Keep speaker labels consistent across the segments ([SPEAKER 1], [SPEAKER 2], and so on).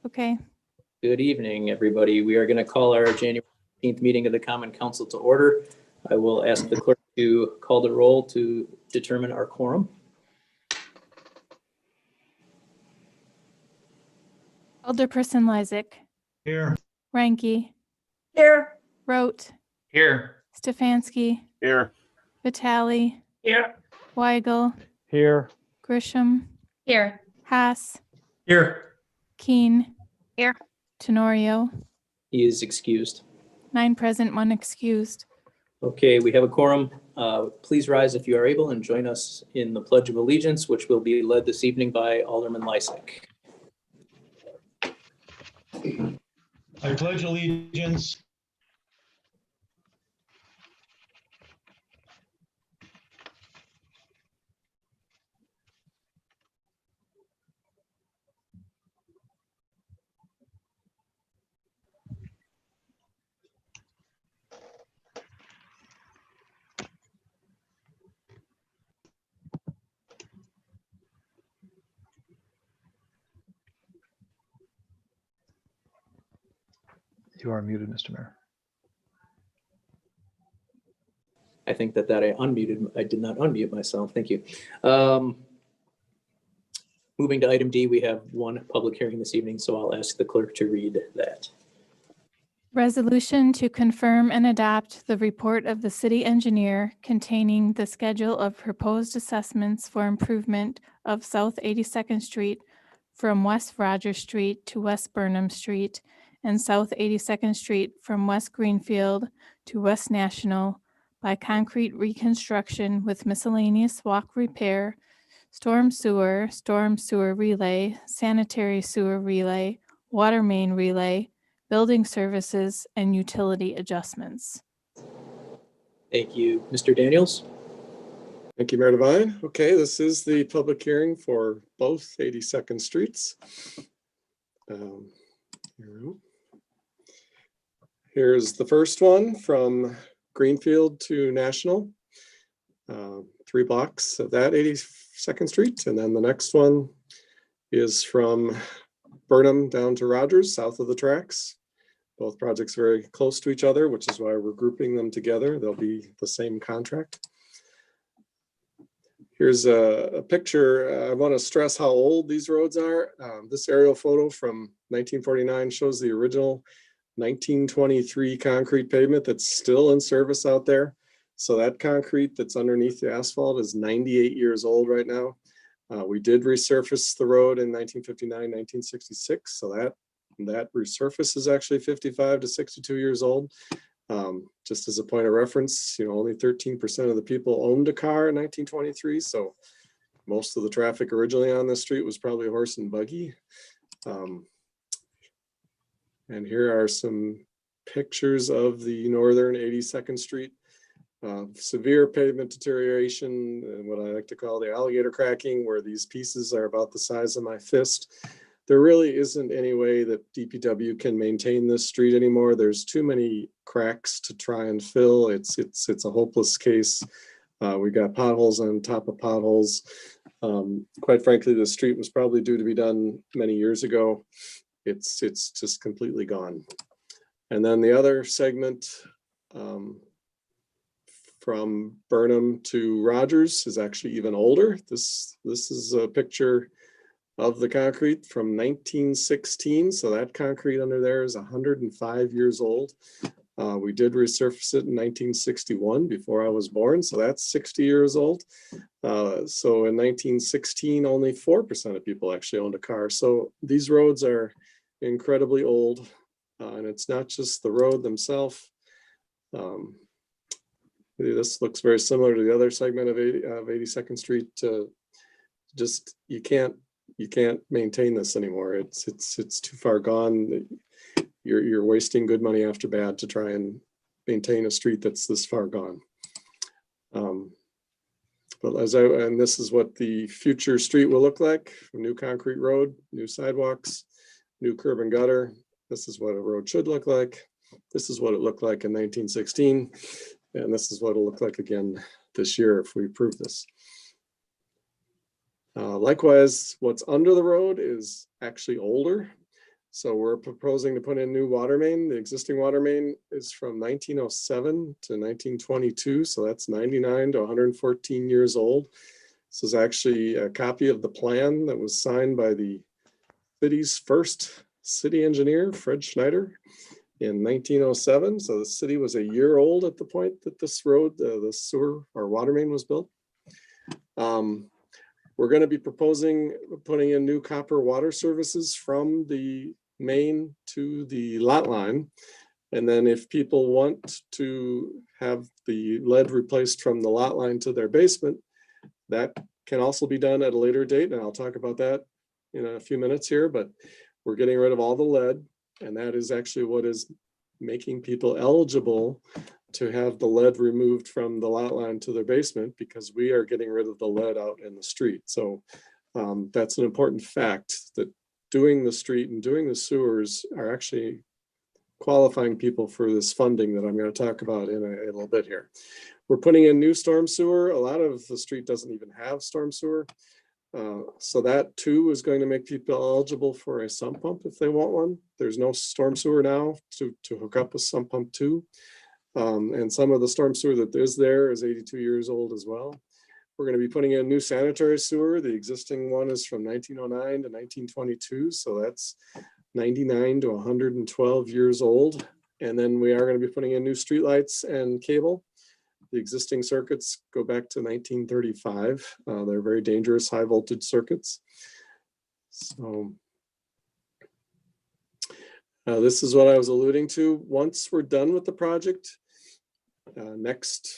[SPEAKER 1] Okay.
[SPEAKER 2] Good evening, everybody. We are going to call our January 15th meeting of the Common Council to order. I will ask the clerk to call the roll to determine our quorum.
[SPEAKER 1] Alderperson Lysick.
[SPEAKER 3] Here.
[SPEAKER 1] Ranke.
[SPEAKER 4] Here.
[SPEAKER 1] Rote.
[SPEAKER 3] Here.
[SPEAKER 1] Stefanski.
[SPEAKER 3] Here.
[SPEAKER 1] Vitale.
[SPEAKER 4] Here.
[SPEAKER 1] Weigel.
[SPEAKER 3] Here.
[SPEAKER 1] Grisham.
[SPEAKER 4] Here.
[SPEAKER 1] Haas.
[SPEAKER 3] Here.
[SPEAKER 1] Keen.
[SPEAKER 4] Here.
[SPEAKER 1] Tenorio.
[SPEAKER 2] He is excused.
[SPEAKER 1] 9 present, 1 excused.
[SPEAKER 2] Okay, we have a quorum. Please rise if you are able and join us in the Pledge of Allegiance, which will be led this evening by Alderman Lysick.
[SPEAKER 3] I pledge allegiance
[SPEAKER 5] You are muted, Mr. Mayor.
[SPEAKER 2] I think that I unmuted. I did not unmute myself. Thank you. Moving to item D, we have one public hearing this evening, so I'll ask the clerk to read that.
[SPEAKER 1] Resolution to confirm and adopt the report of the city engineer containing the schedule of proposed assessments for improvement of South 82nd Street from West Rogers Street to West Burnham Street and South 82nd Street from West Greenfield to West National by concrete reconstruction with miscellaneous walk repair, storm sewer relay, sanitary sewer relay, water main relay, building services, and utility adjustments.
[SPEAKER 2] Thank you. Mr. Daniels?
[SPEAKER 6] Thank you, Mayor Devine. Okay, this is the public hearing for both 82nd Streets. Here's the first one from Greenfield to National, 3 blocks of that 82nd Street. And then the next one is from Burnham down to Rogers, south of the tracks. Both projects very close to each other, which is why we're grouping them together. They'll be the same contract. Here's a picture. I want to stress how old these roads are. This aerial photo from 1949 shows the original 1923 concrete pavement that's still in service out there. So that concrete that's underneath the asphalt is 98 years old right now. We did resurface the road in 1959, 1966. So that resurface is actually 55 to 62 years old. Just as a point of reference, only 13% of the people owned a car in 1923. So most of the traffic originally on this street was probably horse and buggy. And here are some pictures of the northern 82nd Street. Severe pavement deterioration, and what I like to call the alligator cracking, where these pieces are about the size of my fist. There really isn't any way that DPW can maintain this street anymore. There's too many cracks to try and fill. It's a hopeless case. We got potholes on top of potholes. Quite frankly, the street was probably due to be done many years ago. It's just completely gone. And then the other segment from Burnham to Rogers is actually even older. This is a picture of the concrete from 1916. So that concrete under there is 105 years old. We did resurface it in 1961 before I was born. So that's 60 years old. So in 1916, only 4% of people actually owned a car. So these roads are incredibly old. And it's not just the road themselves. This looks very similar to the other segment of 82nd Street. Just you can't maintain this anymore. It's too far gone. You're wasting good money after bad to try and maintain a street that's this far gone. But and this is what the future street will look like: a new concrete road, new sidewalks, new curb and gutter. This is what a road should look like. This is what it looked like in 1916, and this is what it'll look like again this year if we approve this. Likewise, what's under the road is actually older. So we're proposing to put in new water main. The existing water main is from 1907 to 1922. So that's 99 to 114 years old. This is actually a copy of the plan that was signed by the city's first city engineer, Fred Schneider, in 1907. So the city was a year old at the point that this road, the sewer or water main was built. We're going to be proposing putting in new copper water services from the main to the lot line. And then if people want to have the lead replaced from the lot line to their basement, that can also be done at a later date. And I'll talk about that in a few minutes here, but we're getting rid of all the lead. And that is actually what is making people eligible to have the lead removed from the lot line to their basement, because we are getting rid of the lead out in the street. So that's an important fact, that doing the street and doing the sewers are actually qualifying people for this funding that I'm going to talk about in a little bit here. We're putting in new storm sewer. A lot of the street doesn't even have storm sewer. So that too is going to make people eligible for a sump pump if they want one. There's no storm sewer now to hook up a sump pump to. And some of the storm sewer that is there is 82 years old as well. We're going to be putting in new sanitary sewer. The existing one is from 1909 to 1922. So that's 99 to 112 years old. And then we are going to be putting in new streetlights and cable. The existing circuits go back to 1935. They're very dangerous high voltage circuits. So this is what I was alluding to. Once we're done with the project,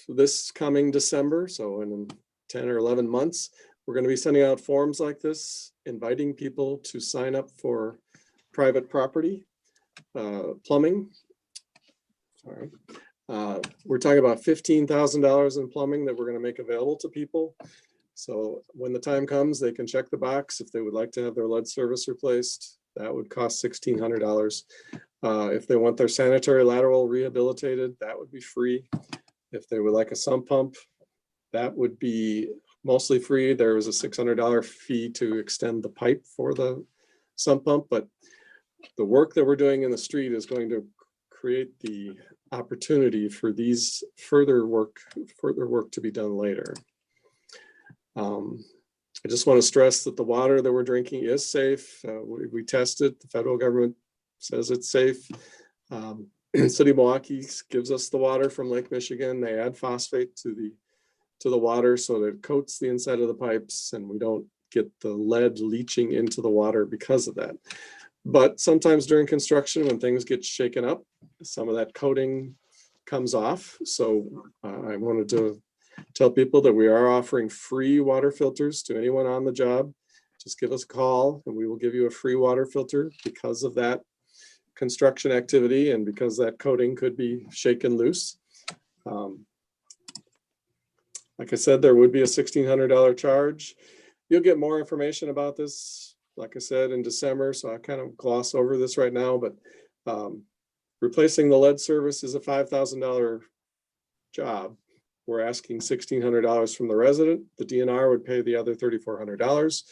[SPEAKER 6] this coming December, so in 10 or 11 months, we're going to be sending out forms like this, inviting people to sign up for private property plumbing. Sorry. We're talking about $15,000 in plumbing that we're going to make available to people. So when the time comes, they can check the box if they would like to have their lead service replaced. That would cost $1,600. If they want their sanitary lateral rehabilitated, that would be free. If they would like a sump pump, that would be mostly free. There was a $600 fee to extend the pipe for the sump pump, but the work that we're doing in the street is going to create the opportunity for these further work to be done later. I just want to stress that the water that we're drinking is safe. We tested. The federal government says it's safe. City of Milwaukee gives us the water from Lake Michigan. They add phosphate to the water so that it coats the inside of the pipes, and we don't get the lead leaching into the water because of that. But sometimes during construction, when things get shaken up, some of that coating comes off. So I wanted to tell people that we are offering free water filters to anyone on the job. Just give us a call and we will give you a free water filter because of that construction activity and because that coating could be shaken loose. Like I said, there would be a $1,600 charge. You'll get more information about this, like I said, in December. So I kind of gloss over this right now, but replacing the lead service is a $5,000 job. We're asking $1,600 from the resident. The DNR would pay the other $3,400.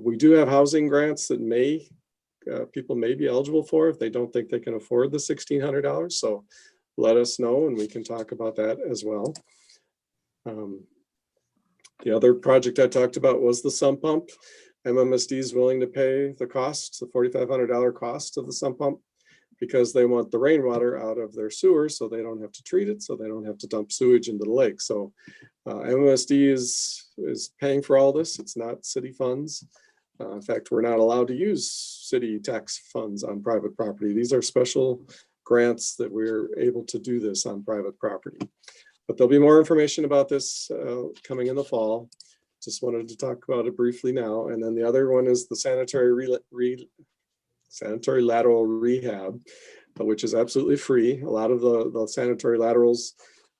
[SPEAKER 6] We do have housing grants that people may be eligible for if they don't think they can afford the $1,600. So let us know and we can talk about that as well. The other project I talked about was the sump pump. MMSD is willing to pay the cost, the $4,500 cost of the sump pump, because they want the rainwater out of their sewer so they don't have to treat it, so they don't have to dump sewage into the lake. So MMSD is paying for all this. It's not city funds. In fact, we're not allowed to use city tax funds on private property. These are special grants that we're able to do this on private property. But there'll be more information about this coming in the fall. Just wanted to talk about it briefly now. And then the other one is the sanitary lateral rehab, which is absolutely free. A lot of the sanitary laterals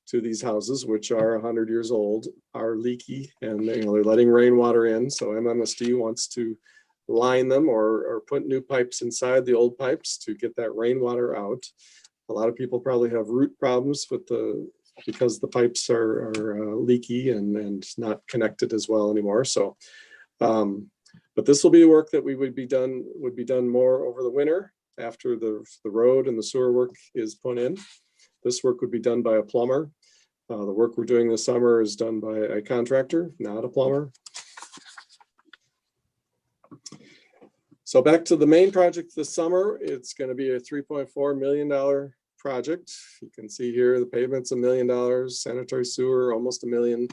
[SPEAKER 6] to these houses, which are 100 years old, are leaky and they're letting rainwater in. So MMSD wants to line them or put new pipes inside the old pipes to get that rainwater out. A lot of people probably have root problems with because the pipes are leaky and not connected as well anymore. So But this will be work that would be done more over the winter after the road and the sewer work is put in. This work would be done by a plumber. The work we're doing this summer is done by a contractor, not a plumber. So back to the main project this summer, it's going to be a $3.4 million project. You can see here the pavement's $1 million, sanitary sewer almost $1 million,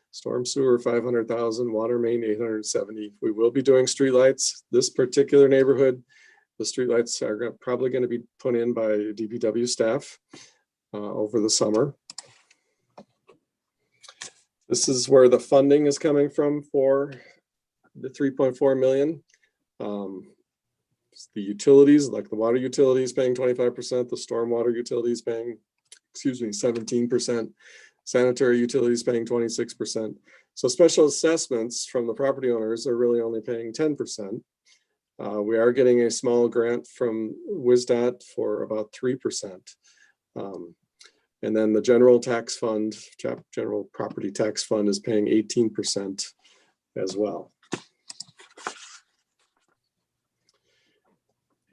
[SPEAKER 6] storm sewer 500,000, water main 870. We will be doing streetlights. This particular neighborhood, the streetlights are probably going to be put in by DPW staff over the summer. This is where the funding is coming from for the 3.4 million. The utilities, like the water utilities paying 25%, the stormwater utilities paying, 17%, sanitary utilities paying 26%. So special assessments from the property owners are really only paying 10%. We are getting a small grant from WSDOT for about 3%. And then the general tax fund, general property tax fund is paying 18% as well.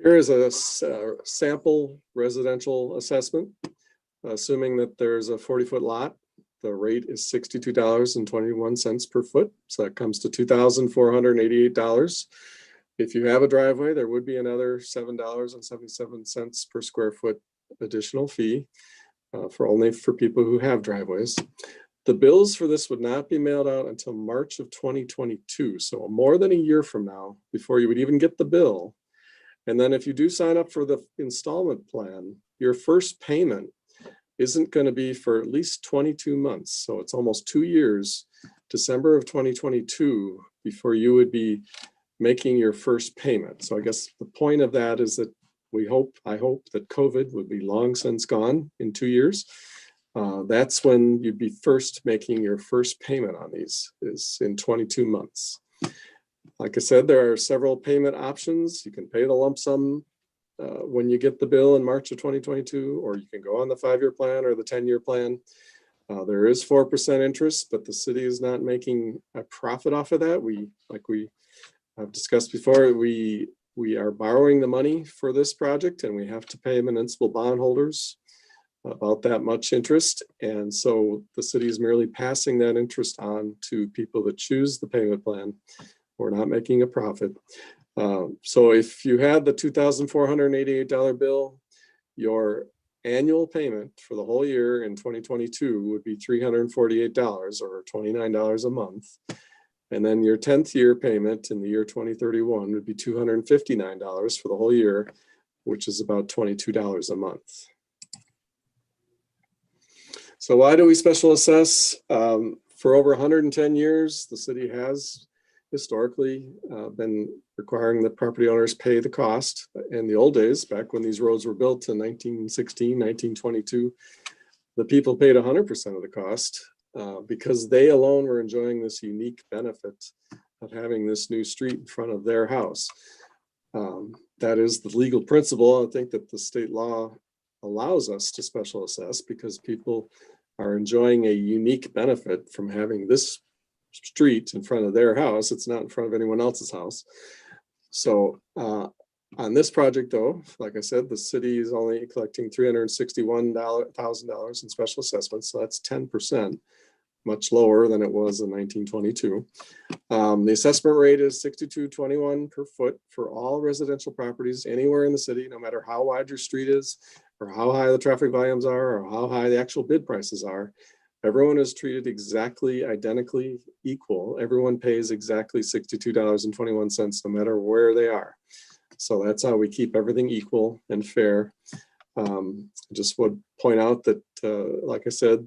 [SPEAKER 6] Here is a sample residential assessment, assuming that there's a 40-foot lot. The rate is $62.21 per foot. So that comes to $2,488. If you have a driveway, there would be another $7.77 per square foot additional fee for people who have driveways. The bills for this would not be mailed out until March of 2022. So more than a year from now, before you would even get the bill. And then if you do sign up for the installment plan, your first payment isn't going to be for at least 22 months. So it's almost 2 years, December of 2022, before you would be making your first payment. So I guess the point of that is that I hope that COVID would be long since gone in 2 years. That's when you'd be first making your first payment on these, is in 22 months. Like I said, there are several payment options. You can pay the lump sum when you get the bill in March of 2022, or you can go on the 5-year plan or the 10-year plan. There is 4% interest, but the city is not making a profit off of that. Like we have discussed before, we are borrowing the money for this project, and we have to pay municipal bondholders about that much interest. And so the city is merely passing that interest on to people that choose the payment plan. We're not making a profit. So if you had the $2,488 bill, your annual payment for the whole year in 2022 would be $348 or $29 a month. And then your 10th year payment in the year 2031 would be $259 for the whole year, which is about $22 a month. So why do we special assess? For over 110 years, the city has historically been requiring that property owners pay the cost. In the old days, back when these roads were built in 1916, 1922, the people paid 100% of the cost because they alone were enjoying this unique benefit of having this new street in front of their house. That is the legal principle. I think that the state law allows us to special assess because people are enjoying a unique benefit from having this street in front of their house. It's not in front of anyone else's house. So on this project, though, like I said, the city is only collecting $361,000 in special assessments. So that's 10%, much lower than it was in 1922. The assessment rate is $62.21 per foot for all residential properties anywhere in the city, no matter how wide your street is, or how high the traffic volumes are, or how high the actual bid prices are. Everyone is treated exactly, identically equal. Everyone pays exactly $62.21, no matter where they are. So that's how we keep everything equal and fair. Just would point out that, like I said,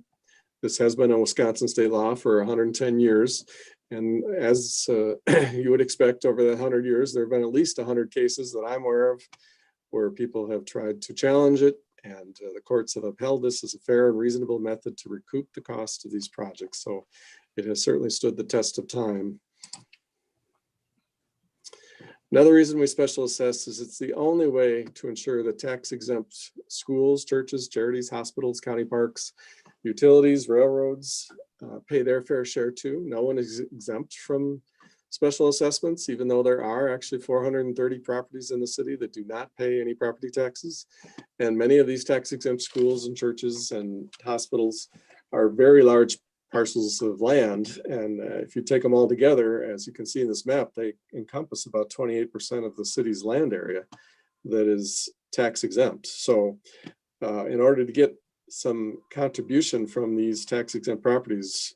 [SPEAKER 6] this has been a Wisconsin state law for 110 years. And as you would expect over that 100 years, there have been at least 100 cases that I'm aware of where people have tried to challenge it. And the courts have upheld this as a fair and reasonable method to recoup the cost of these projects. So it has certainly stood the test of time. Another reason we special assess is it's the only way to ensure that tax exempt schools, churches, charities, hospitals, county parks, utilities, railroads pay their fair share too. No one is exempt from special assessments, even though there are actually 430 properties in the city that do not pay any property taxes. And many of these tax exempt schools and churches and hospitals are very large parcels of land. And if you take them all together, as you can see in this map, they encompass about 28% of the city's land area that is tax exempt. So in order to get some contribution from these tax exempt properties,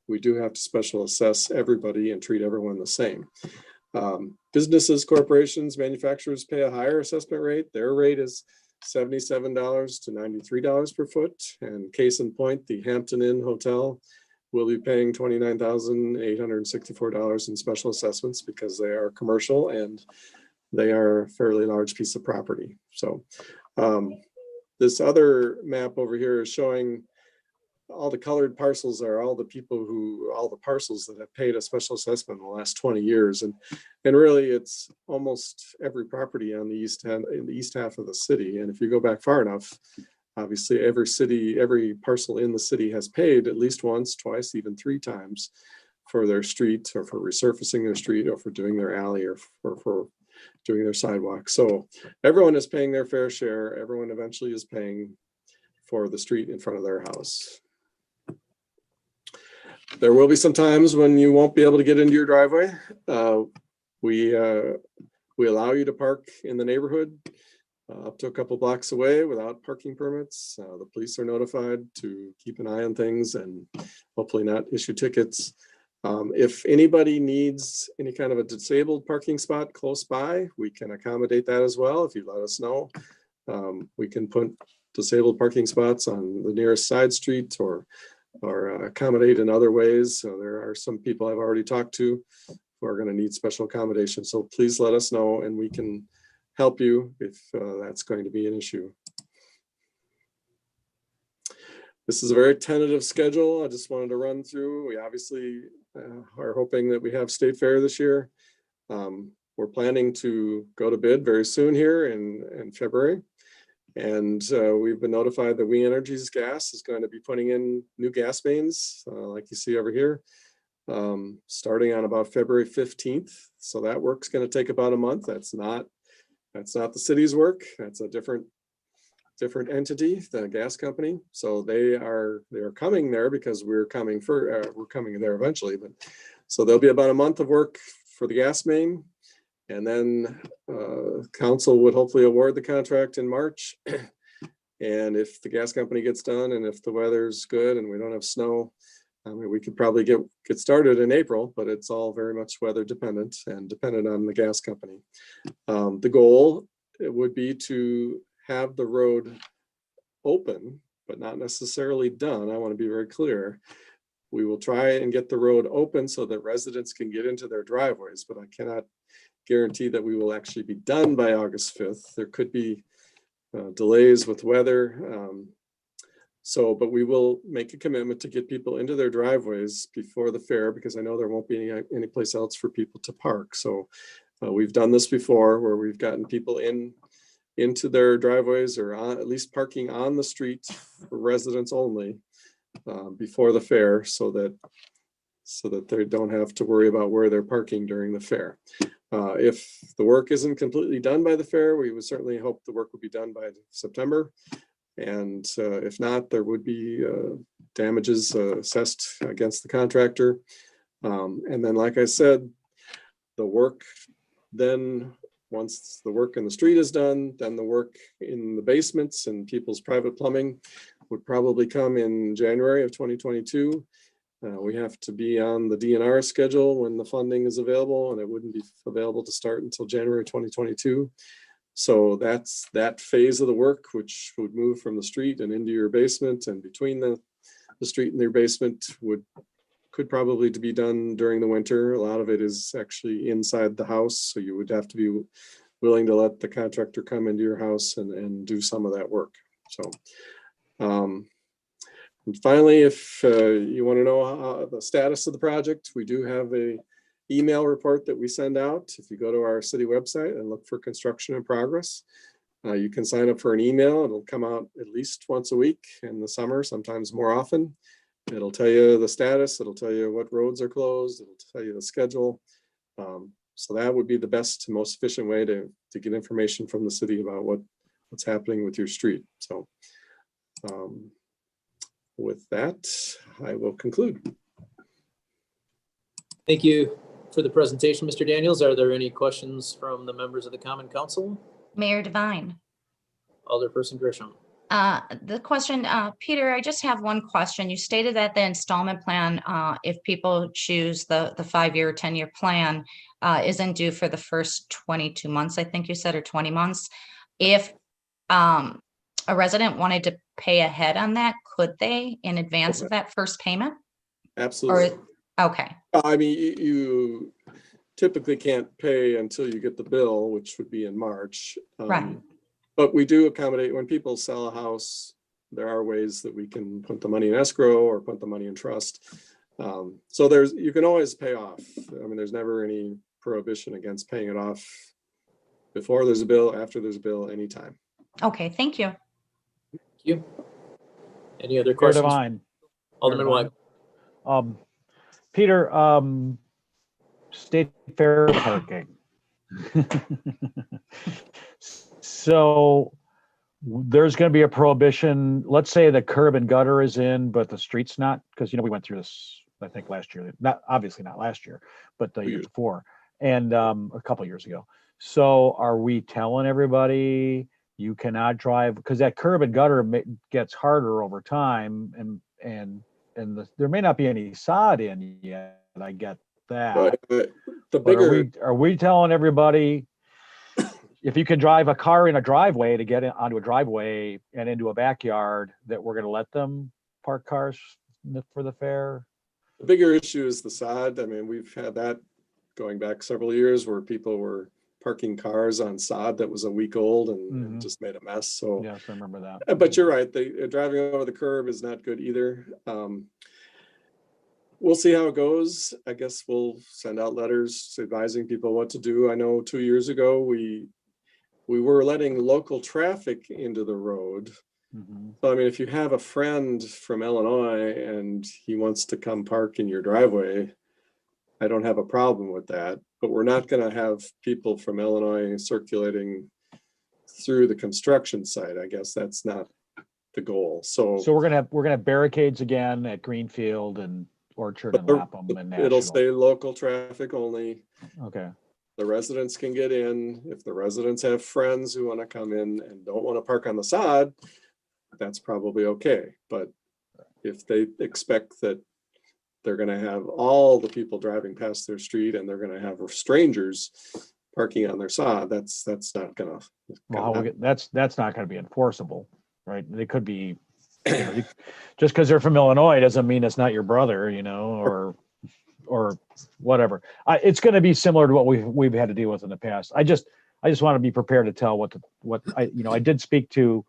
[SPEAKER 6] we do have to special assess everybody and treat everyone the same. Businesses, corporations, manufacturers pay a higher assessment rate. Their rate is $77 to $93 per foot. And case in point, the Hampton Inn Hotel will be paying $29,864 in special assessments because they are commercial and they are a fairly large piece of property. So this other map over here is showing all the colored parcels are all the parcels that have paid a special assessment in the last 20 years. And really it's almost every property on the east end, in the east half of the city. And if you go back far enough, obviously every parcel in the city has paid at least once, twice, even 3 times for their street or for resurfacing their street or for doing their alley or for doing their sidewalk. So everyone is paying their fair share. Everyone eventually is paying for the street in front of their house. There will be some times when you won't be able to get into your driveway. We allow you to park in the neighborhood up to a couple blocks away without parking permits. The police are notified to keep an eye on things and hopefully not issue tickets. If anybody needs any kind of a disabled parking spot close by, we can accommodate that as well. If you let us know, we can put disabled parking spots on the nearest side street or accommodate in other ways. So there are some people I've already talked to who are going to need special accommodation. So please let us know and we can help you if that's going to be an issue. This is a very tentative schedule. I just wanted to run through. We obviously are hoping that we have State Fair this year. We're planning to go to bid very soon here in February. And we've been notified that We Energies Gas is going to be putting in new gas mains, like you see over here, starting on about February 15th. So that work's going to take about a month. That's not the city's work. That's a different entity, the gas company. So they are coming there because we're coming there eventually. But so there'll be about a month of work for the gas main. And then council would hopefully award the contract in March. And if the gas company gets done and if the weather's good and we don't have snow, I mean, we could probably get started in April, but it's all very much weather dependent and dependent on the gas company. The goal would be to have the road open, but not necessarily done. I want to be very clear. We will try and get the road open so that residents can get into their driveways, but I cannot guarantee that we will actually be done by August 5th. There could be delays with weather. But we will make a commitment to get people into their driveways before the fair because I know there won't be any place else for people to park. So we've done this before where we've gotten people into their driveways or at least parking on the street for residents only before the fair so that they don't have to worry about where they're parking during the fair. If the work isn't completely done by the fair, we would certainly hope the work would be done by September. And if not, there would be damages assessed against the contractor. And then, like I said, the work then, once the work in the street is done, then the work in the basements and people's private plumbing would probably come in January of 2022. We have to be on the DNR schedule when the funding is available, and it wouldn't be available to start until January 2022. So that's that phase of the work, which would move from the street and into your basement and between the street and your basement could probably be done during the winter. A lot of it is actually inside the house. So you would have to be willing to let the contractor come into your house and do some of that work. So, and finally, if you want to know the status of the project, we do have a email report that we send out. If you go to our city website and look for construction in progress, you can sign up for an email. It'll come out at least once a week in the summer, sometimes more often. It'll tell you the status. It'll tell you what roads are closed. It'll tell you the schedule. So that would be the best, most efficient way to get information from the city about what's happening with your street. So with that, I will conclude.
[SPEAKER 2] Thank you for the presentation, Mr. Daniels. Are there any questions from the members of the Common Council?
[SPEAKER 4] Mayor Devine.
[SPEAKER 2] Alderperson Grisham.
[SPEAKER 4] The question, Peter, I just have one question. You stated that the installment plan, if people choose the 5-year or 10-year plan, isn't due for the first 22 months, I think you said, or 20 months. If a resident wanted to pay ahead on that, could they in advance of that first payment?
[SPEAKER 6] Absolutely.
[SPEAKER 4] Okay.
[SPEAKER 6] I mean, you typically can't pay until you get the bill, which would be in March.
[SPEAKER 4] Right.
[SPEAKER 6] But we do accommodate when people sell a house. There are ways that we can put the money in escrow or put the money in trust. So you can always pay off. I mean, there's never any prohibition against paying it off before there's a bill, after there's a bill, anytime.
[SPEAKER 4] Okay, thank you.
[SPEAKER 2] Thank you. Any other
[SPEAKER 5] Mayor
[SPEAKER 2] questions?
[SPEAKER 5] Devine.
[SPEAKER 2] Alderman
[SPEAKER 5] Mayor
[SPEAKER 2] Weigel.
[SPEAKER 5] Devine. Peter, state fair parking. So there's going to be a prohibition. Let's say the curb and gutter is in, but the street's not, because we went through this, I think last year, obviously not last year, but the year before, and a couple of years ago. So are we telling everybody you cannot drive, because that curb and gutter gets harder over time, and there may not be any sod in yet. I get that.
[SPEAKER 6] But
[SPEAKER 5] But are we telling everybody, if you can drive a car in a driveway to get onto a driveway and into a backyard, that we're going to let them park cars for the fair?
[SPEAKER 6] the bigger issue is the sod. I mean, we've had that going back several years where people were parking cars on sod that was a week old and just made a mess. So
[SPEAKER 5] Yes, I remember that.
[SPEAKER 6] But you're right. Driving over the curb is not good either. We'll see how it goes. I guess we'll send out letters advising people what to do. I know 2 years ago, we were letting local traffic into the road. So, I mean, if you have a friend from Illinois and he wants to come park in your driveway, I don't have a problem with that. But we're not going to have people from Illinois circulating through the construction site. I guess that's not the goal. So
[SPEAKER 5] we're gonna have barricades again at Greenfield and Orchard and Lapham and National.
[SPEAKER 6] it'll stay local traffic only.
[SPEAKER 5] Okay.
[SPEAKER 6] The residents can get in. If the residents have friends who want to come in and don't want to park on the sod, that's probably okay. But if they expect that they're going to have all the people driving past their street and they're going to have strangers parking on their sod, that's not going to.
[SPEAKER 5] Well, that's not going to be enforceable, right? They could be, just because they're from Illinois doesn't mean it's not your brother, or whatever. It's going to be similar to what we've had to deal with in the past. I just want to be prepared to tell what I did speak to,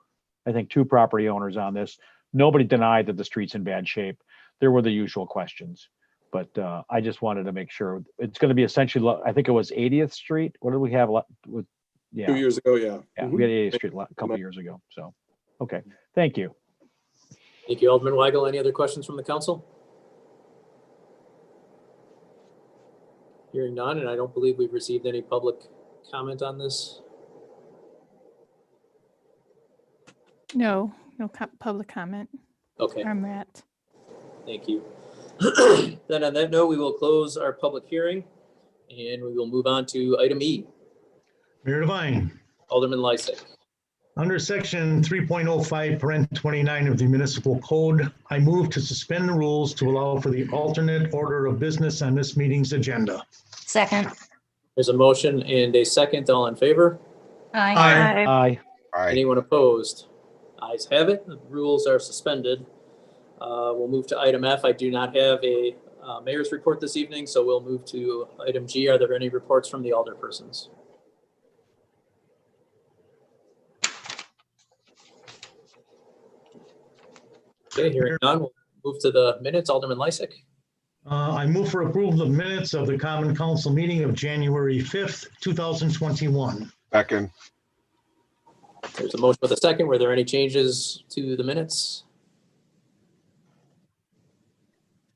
[SPEAKER 5] I think, 2 property owners on this. Nobody denied that the street's in bad shape. There were the usual questions, but I just wanted to make sure. It's going to be essentially, I think it was 80th Street. What did we have?
[SPEAKER 6] 2 years ago, yeah.
[SPEAKER 5] We had 80th Street a couple of years ago. So, okay, thank you.
[SPEAKER 2] Thank you, Alderman Weigel. Any other questions from the council? Hearing none, and I don't believe we've received any public comment on this.
[SPEAKER 1] No public comment
[SPEAKER 2] Okay,
[SPEAKER 1] on that.
[SPEAKER 2] thank you. Then on that note, we will close our public hearing and we will move on to item E.
[SPEAKER 3] Mayor Devine,
[SPEAKER 2] Alderman Lysick.
[SPEAKER 3] under section 3.05, parent 29 of the municipal code, I move to suspend the rules to allow for the alternate order of business on this meeting's agenda.
[SPEAKER 4] Second.
[SPEAKER 2] There's a motion and a second. All in favor?
[SPEAKER 4] Aye.
[SPEAKER 5] Aye.
[SPEAKER 2] Anyone opposed? Ayes have it. The rules are suspended. We'll move to item F. I do not have a mayor's report this evening, so we'll move to item G. Are there any reports from the alderpersons? Okay, hearing none, we'll move to the minutes. Alderman Lysick.
[SPEAKER 3] I move for approval of minutes of the Common Council meeting of January 5th, 2021.
[SPEAKER 7] Second.
[SPEAKER 2] There's a motion with a second. Were there any changes to the minutes?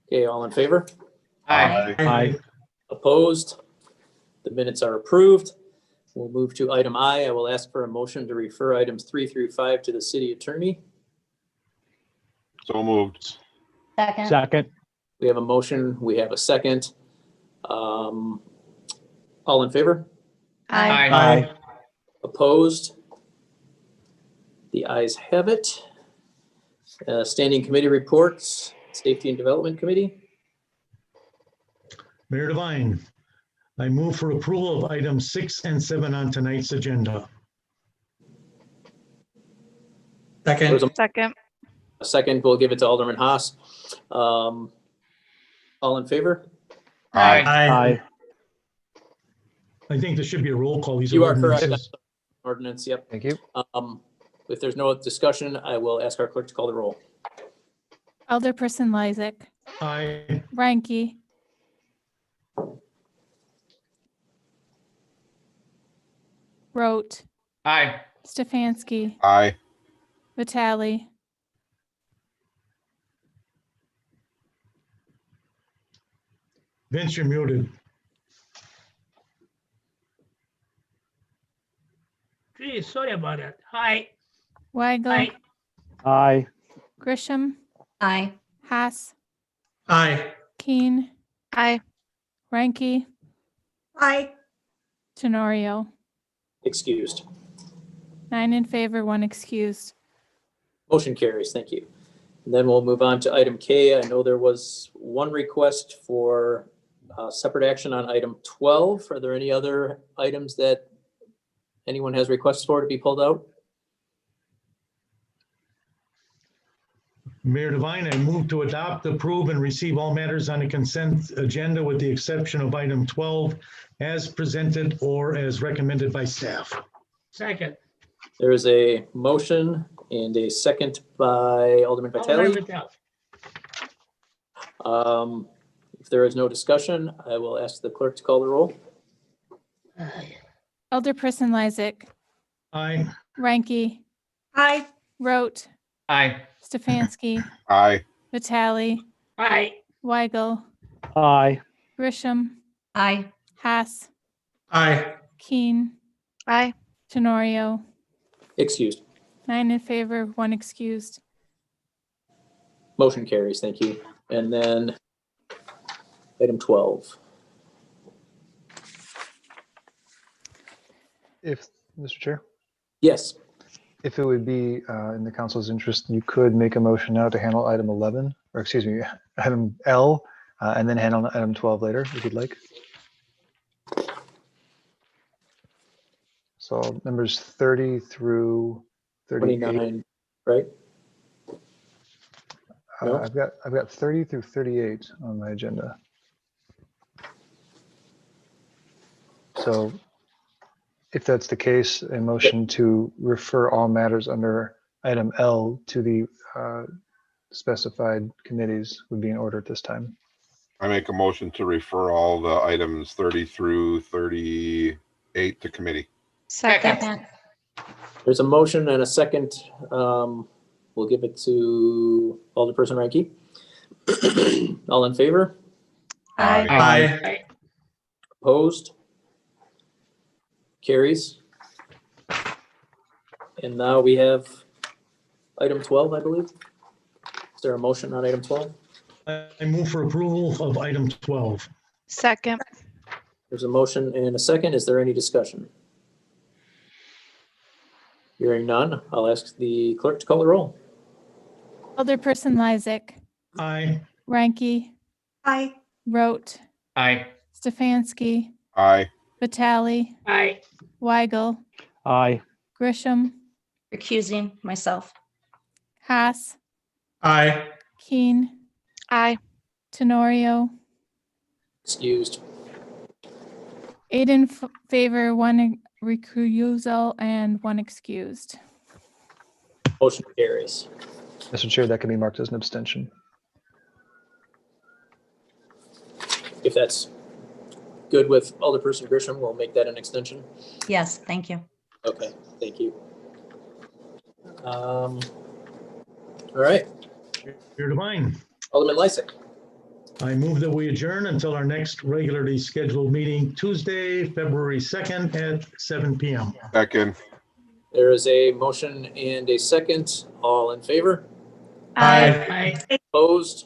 [SPEAKER 2] Okay, all in favor?
[SPEAKER 7] Aye.
[SPEAKER 5] Aye.
[SPEAKER 2] Opposed? The minutes are approved. We'll move to item I. I will ask for a motion to refer items 3 through 5 to the city attorney.
[SPEAKER 7] So moved.
[SPEAKER 4] Second.
[SPEAKER 5] Second.
[SPEAKER 2] We have a motion. We have a second. All in favor?
[SPEAKER 5] Aye.
[SPEAKER 2] Opposed? The ayes have it. Standing committee reports, Safety and Development Committee.
[SPEAKER 3] Mayor Devine, I move for approval of items 6 and 7 on tonight's agenda.
[SPEAKER 2] There's
[SPEAKER 1] Second.
[SPEAKER 2] a second. We'll give it to Alderman Haas. All in favor?
[SPEAKER 5] Aye.
[SPEAKER 3] I think there should be a roll call. These
[SPEAKER 2] You are correct.
[SPEAKER 3] ordinances.
[SPEAKER 2] Ordinance, yep.
[SPEAKER 8] Thank you.
[SPEAKER 2] If there's no discussion, I will ask our clerk to call the roll.
[SPEAKER 1] Alderperson Lysick,
[SPEAKER 3] Aye.
[SPEAKER 1] Ranky, Rote,
[SPEAKER 8] Aye.
[SPEAKER 1] Stefanski,
[SPEAKER 7] Aye.
[SPEAKER 1] Vitale,
[SPEAKER 3] Vince, you're muted.
[SPEAKER 9] Geez, sorry about that. Hi.
[SPEAKER 1] Weigel,
[SPEAKER 9] Aye.
[SPEAKER 5] Aye.
[SPEAKER 1] Grisham,
[SPEAKER 4] Aye.
[SPEAKER 1] Haas,
[SPEAKER 9] Aye.
[SPEAKER 1] Keen,
[SPEAKER 10] Aye.
[SPEAKER 1] Ranky,
[SPEAKER 10] Aye.
[SPEAKER 1] Tenorio.
[SPEAKER 2] Excused.
[SPEAKER 1] 9 in favor, 1 excused.
[SPEAKER 2] Motion carries. Thank you. And then we'll move on to item K. I know there was one request for separate action on item 12. Are there any other items that anyone has requests for to be pulled out?
[SPEAKER 3] Mayor Devine, I move to adopt, approve, and receive all matters on the consent agenda with the exception of item 12 as presented or as recommended by staff.
[SPEAKER 9] Second.
[SPEAKER 2] There is a motion and a second by Alderman
[SPEAKER 9] Alderman
[SPEAKER 2] Vitale.
[SPEAKER 9] Vitale.
[SPEAKER 2] If there is no discussion, I will ask the clerk to call the roll.
[SPEAKER 1] Alderperson Lysick,
[SPEAKER 3] Aye.
[SPEAKER 1] Ranky,
[SPEAKER 10] Aye.
[SPEAKER 1] Rote,
[SPEAKER 8] Aye.
[SPEAKER 1] Stefanski,
[SPEAKER 7] Aye.
[SPEAKER 1] Vitale,
[SPEAKER 9] Aye.
[SPEAKER 1] Weigel,
[SPEAKER 5] Aye.
[SPEAKER 1] Grisham,
[SPEAKER 4] Aye.
[SPEAKER 1] Haas,
[SPEAKER 9] Aye.
[SPEAKER 1] Keen,
[SPEAKER 10] Aye.
[SPEAKER 1] Tenorio.
[SPEAKER 2] Excused.
[SPEAKER 1] 9 in favor, 1 excused.
[SPEAKER 2] Motion carries. Thank you. And then item 12.
[SPEAKER 8] If, Mr. Chair,
[SPEAKER 2] Yes.
[SPEAKER 8] if it would be in the council's interest, you could make a motion now to handle item 11, or excuse me, item L, and then handle item 12 later, if you'd like. So numbers 30 through 38.
[SPEAKER 2] 29, right? No?
[SPEAKER 8] I've got 30 through 38 on my agenda. So if that's the case, a motion to refer all matters under item L to the specified committees would be in order at this time.
[SPEAKER 7] I make a motion to refer all the items 30 through 38 to committee.
[SPEAKER 10] Second.
[SPEAKER 2] There's a motion and a second. We'll give it to Alderperson Ranky. All in favor?
[SPEAKER 10] Aye.
[SPEAKER 9] Aye.
[SPEAKER 2] Opposed? Carries. And now we have item 12, I believe. Is there a motion on item 12?
[SPEAKER 3] I move for approval of item 12.
[SPEAKER 10] Second.
[SPEAKER 2] There's a motion and a second. Is there any discussion? Hearing none, I'll ask the clerk to call the roll.
[SPEAKER 1] Alderperson Lysick,
[SPEAKER 3] Aye.
[SPEAKER 1] Ranky,
[SPEAKER 10] Aye.
[SPEAKER 1] Rote,
[SPEAKER 9] Aye.
[SPEAKER 1] Stefanski,
[SPEAKER 7] Aye.
[SPEAKER 1] Vitale,
[SPEAKER 9] Aye.
[SPEAKER 1] Weigel,
[SPEAKER 5] Aye.
[SPEAKER 1] Grisham,
[SPEAKER 4] Recusing myself.
[SPEAKER 1] Haas,
[SPEAKER 9] Aye.
[SPEAKER 1] Keen,
[SPEAKER 10] Aye.
[SPEAKER 1] Tenorio.
[SPEAKER 2] Excused.
[SPEAKER 1] 8 in favor, 1 recusal, and 1 excused.
[SPEAKER 2] Motion carries.
[SPEAKER 8] Mr. Chair, that can be marked as an abstention.
[SPEAKER 2] If that's good with Alderperson Grisham, we'll make that an extension.
[SPEAKER 4] Yes, thank you.
[SPEAKER 2] Okay, thank you. All right,
[SPEAKER 3] Mayor Devine,
[SPEAKER 2] Alderman Lysick.
[SPEAKER 3] I move that we adjourn until our next regularly scheduled meeting, Tuesday, February 2nd at 7 PM.
[SPEAKER 7] Second.
[SPEAKER 2] There is a motion and a second. All in favor?
[SPEAKER 10] Aye.
[SPEAKER 2] Opposed?